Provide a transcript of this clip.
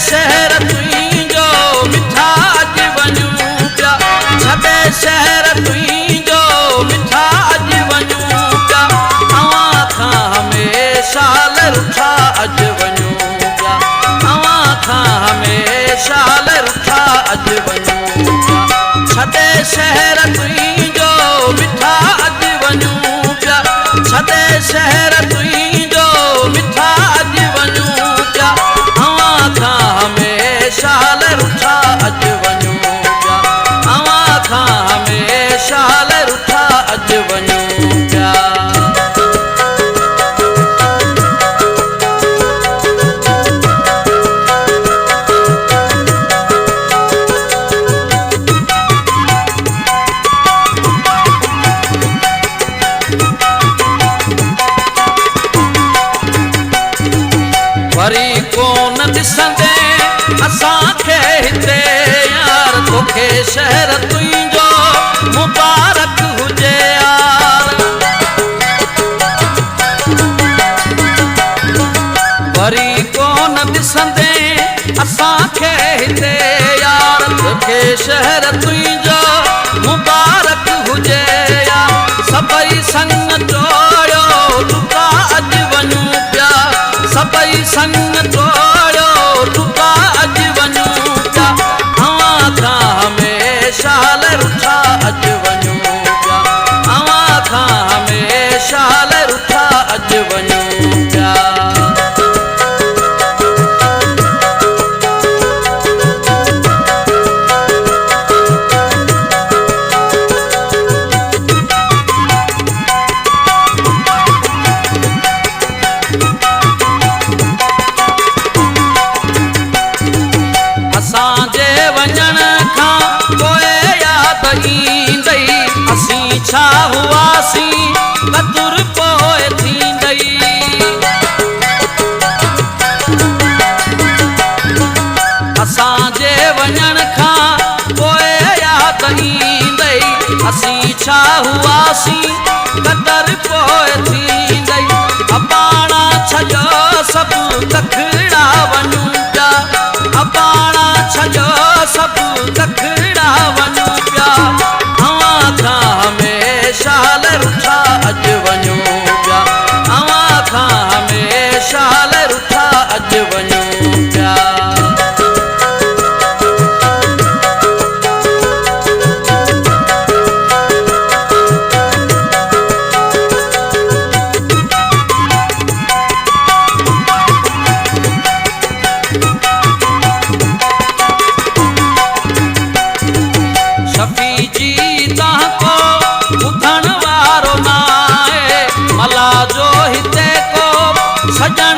शहर तुंहिंजो मिठा अॼु वञूं पिया छॾे शहर तुंहिंजो मिठा अॼु वञूं पिया तव्हां खां हमेशा रुठा अॼु वञूं पिया तव्हां खां हमेशा रुठा अॼु वञूं पिया छॾे शहर तुंहिंजो मिठा अॼु वञूं पिया छॾे शहर तुंहिंजो मिठा अॼु वञूं पिया तव्हां खां हमेशा रुठा अॼु वञूं पिया तव्हां खां हमेशा रुठा अॼु वञूं पिया वरी कोन ॾिसंदे असांखे हिते यार तोखे शहर तुंहिंजो मुबारक हुजे यार वरी कोन ॾिसंदे असांखे हिते यार तोखे शहर तुंहिंजो मुबारक हुजे यार सभई संग टोड़ियो टुका अॼु वञूं पिया सभई संग टोड़ियो टुका अॼु वञूं पिया तव्हां खां हमेशा रुठा अॼु वञूं पिया तव्हां खां हमेशा रुठा अॼु वञूं पिया असांजे वञण खां पोइ यादि ईंदई असीं छा हुआसीं कतुर पोइ थींदई असांजे वञण खां पोइ यादि ईंदई असीं छा हुआसीं कतर पोइ थींदई अपाणा छॾियो सभु तखड़ा वञूं पिया अपाणा छॾियो सभु तखड़ा वञूं पिया तव्हां खां हमेशा रुठा अॼु वञूं पिया तव्हां खां हमेशा रुठा अॼु वञूं पिया शफी जी तव्हां को ॿुधण वारो न आहे मला जो हिते को सजण